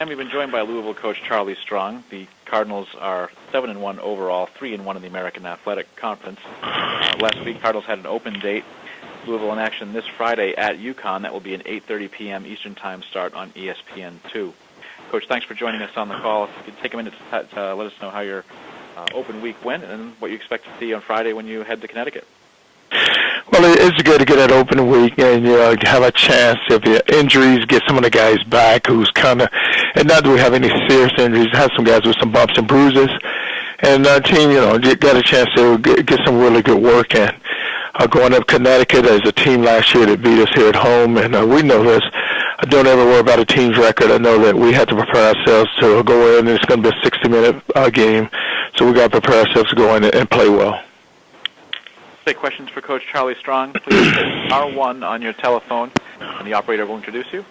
And we've been joined by Louisville coach Charlie Strong. The Cardinals are 7-1 overall, 3-1 in the American Athletic Conference. Last week, Cardinals had an open date. Louisville in action this Friday at UConn. That will be an 8:30 p.m. Eastern Time start on ESPN2. Coach, thanks for joining us on the call. If you could take a minute to let us know how your open week went and what you expect to see on Friday when you head to Connecticut. Well, it's good to get that open week and have a chance, if you injuries, get some of the guys back who's kind of, and not that we have any serious injuries, have some guys with some bumps and bruises. And our team, got a chance to get some really good work in. Going up Connecticut as a team last year that beat us here at home, and we know this. I don't ever worry about a team's record. I know that we have to prepare ourselves to go in, and it's going to be a 60-minute game, so we got to prepare ourselves to go in and play well. Take questions for Coach Charlie Strong. Please hit R1 on your telephone, and the operator will introduce you.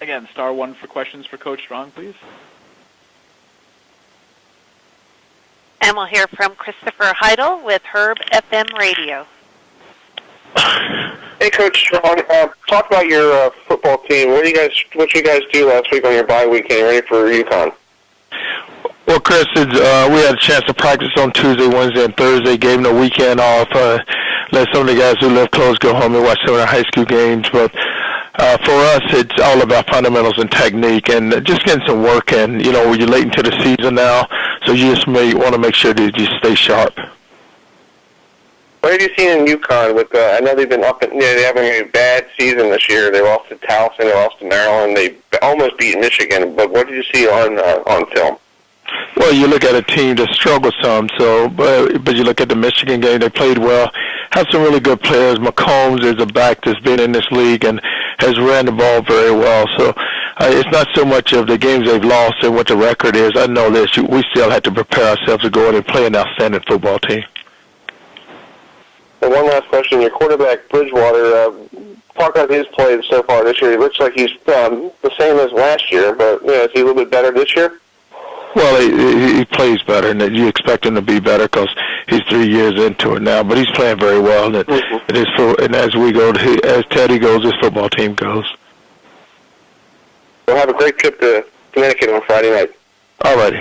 Again, star 1 for questions for Coach Strong, please. And we'll hear from Christopher Heidel with Herb FM Radio. Hey, Coach Strong. Talk about your football team. What you guys do last week on your bye week getting ready for UConn? Well, Chris, we had a chance to practice on Tuesday, Wednesday, and Thursday. Gave them the weekend off. Let some of the guys who live close go home and watch some of the high school games. But for us, it's all about fundamentals and technique and just getting some work in. You're late into the season now, so you just may want to make sure that you stay sharp. What have you seen in UConn? I know they've been they're having a bad season this year. They lost to Towson, they lost to Maryland, they almost beat Michigan. But what did you see on film? Well, you look at a team that struggled some, but you look at the Michigan game, they played well. Have some really good players. McCombs is a back that's been in this league and has ran the ball very well. So it's not so much of the games they've lost and what the record is. I know this. We still have to prepare ourselves to go in and play an outstanding football team. And one last question. Your quarterback, Bridgewater, talk about his play so far this year. It looks like he's the same as last year, but is he a little bit better this year? Well, he plays better, and you expect him to be better because he's 3 years into it now. But he's playing very well, and, and as we go, as Teddy goes, his football team goes. We'll have a great trip to Connecticut on Friday night. All righty.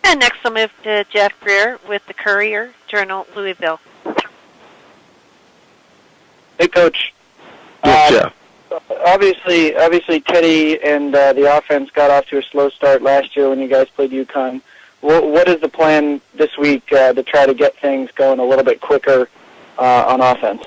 And next we'll move to Jeff Greer with the Courier-Journal, Louisville. Hey, Coach. Yes, Jeff. Obviously, Teddy and the offense got off to a slow start last year when you guys played UConn. What is the plan this week to try to get things going a little bit quicker on offense?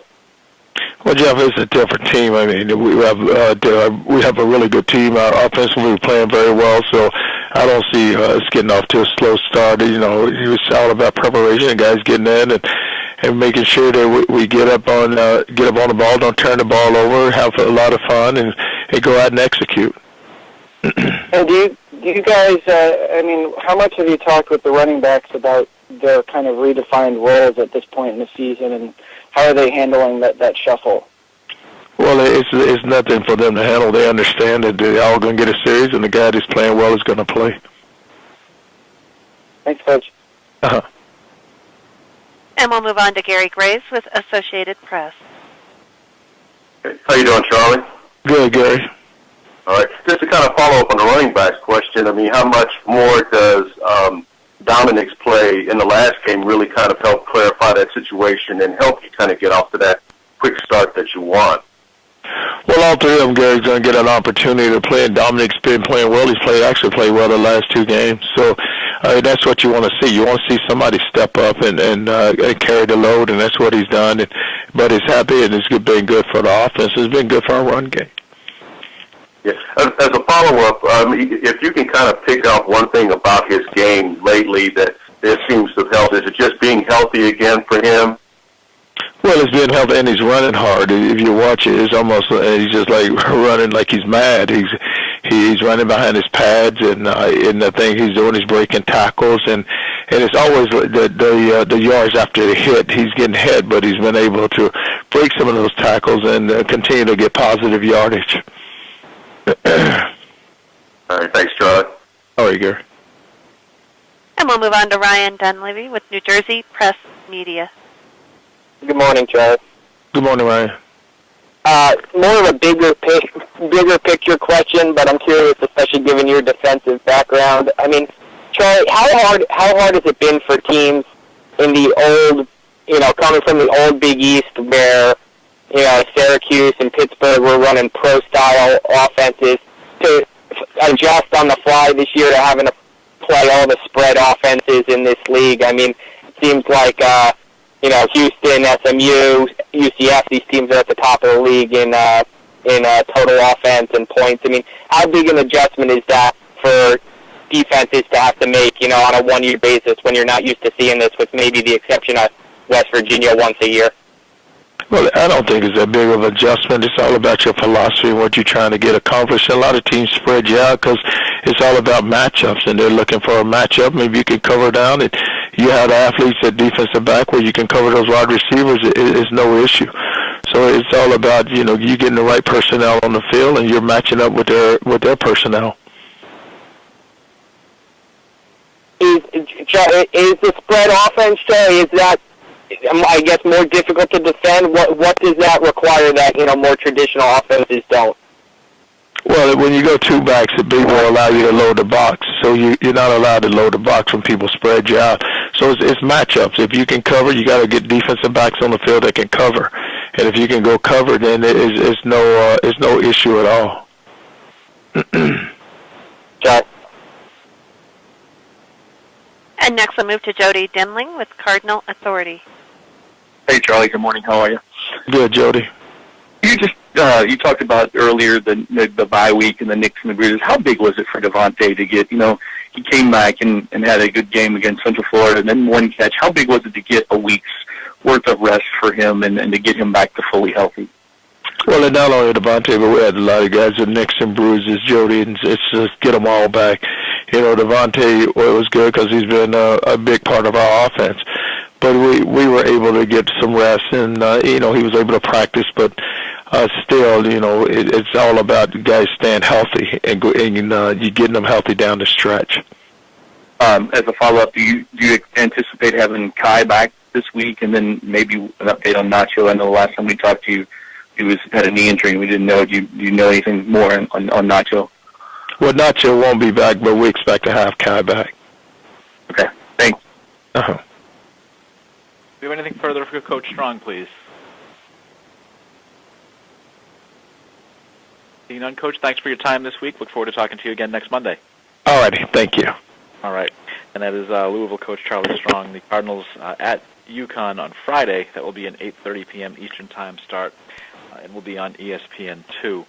Well, Jeff, it's a different team. I mean, we have a really good team. Our offense was playing very well, so I don't see us getting off to a slow start. It was all about preparation and guys getting in and making sure that we get up on the ball, don't turn the ball over, have a lot of fun, and go out and execute. And do you guys? How much have you talked with the running backs about their kind of redefined roles at this point in the season, and how are they handling that shuffle? Well, it's nothing for them to handle. They understand that they're all going to get a series, and the guy that's playing well is going to play. Thanks, Coach. Uh-huh. And we'll move on to Gary Graves with Associated Press. How you doing, Charlie? Good, Gary. All right. Just to kind of follow up on the running backs question, how much more does Dominic's play in the last game really kind of help clarify that situation and help you kind of get off to that quick start that you want? Well, all three of them, Gary's going to get an opportunity to play, and Dominic's been playing well. He's actually played well the last two games. So that's what you want to see. You want to see somebody step up and carry the load, and that's what he's done. But he's happy, and it's been good for the offense. It's been good for our run game. Yeah. As a follow-up, if you can kind of pick out one thing about his game lately that seems to have helped, is it just being healthy again for him? Well, it's been healthy, and he's running hard. If you watch it, it's almost he's just like running like he's mad. He's running behind his pads, and the thing he's doing is breaking tackles, and it's always the yards after the hit. He's getting hit, but he's been able to break some of those tackles and continue to get positive yardage. All right, thanks, Charlie. All right, Gary. And we'll move on to Ryan Dunleavy with New Jersey Press Media. Good morning, Charlie. Good morning, Ryan. More of a bigger picture question, but I'm curious, especially given your defensive background. I mean, Charlie, how hard has it been for teams in the old, coming from the old Big East where, Syracuse and Pittsburgh were running pro-style offenses to adjust on the fly this year to having to play all the spread offenses in this league? I mean, it seems like, Houston, SMU, UCF, these teams are at the top of the league in total offense and points. I mean, how big an adjustment is that for defenses to have to make, on a one-year basis when you're not used to seeing this, with maybe the exception of West Virginia once a year? Well, I don't think it's that big of an adjustment. It's all about your philosophy and what you're trying to get accomplished. A lot of teams spread you out because it's all about matchups, and they're looking for a matchup. Maybe you can cover down, and you have athletes at defensive back where you can cover those wide receivers. It's no issue. So it's all about, you getting the right personnel on the field, and you're matching up with their personnel. Is the spread offense, Charlie, is that, I guess, more difficult to defend? What does that require that, more traditional offenses don't? Well, when you go two backs, it will allow you to load the box. So you're not allowed to load the box when people spread you out. So it's matchups. If you can cover, you got to get defensive backs on the field that can cover. And if you can go cover, then it's no issue at all. Sure. And next we'll move to Jody Demling with Cardinal Authority. Hey, Charlie. Good morning. How are you? Good, Jody. You talked about earlier the bye week and the nicks and the bruises. How big was it for Devontae to get, he came back and had a good game against Central Florida and then one catch. How big was it to get a week's worth of rest for him and to get him back to fully healthy? Well, and not only Devontae, but we had a lot of guys with nicks and bruises, Jody, and it's just get them all back. Devontae was good because he's been a big part of our offense. But we were able to get some rest, and, he was able to practice, but still, it's all about the guys staying healthy and you getting them healthy down the stretch. As a follow-up, do you anticipate having Kai back this week, and then maybe an update on Nacho? I know the last time we talked to you, he had a knee injury, and we didn't know. Do you know anything more on Nacho? Well, Nacho won't be back, but we expect to have Kai back. Okay, thanks. Uh-huh. Do you have anything further for Coach Strong, please? Seeing none, Coach, thanks for your time this week. Look forward to talking to you again next Monday. All righty, thank you. All right, and that is Louisville coach Charlie Strong. The Cardinals at UConn on Friday. That will be an 8:30 p.m. Eastern Time start, and will be on ESPN2.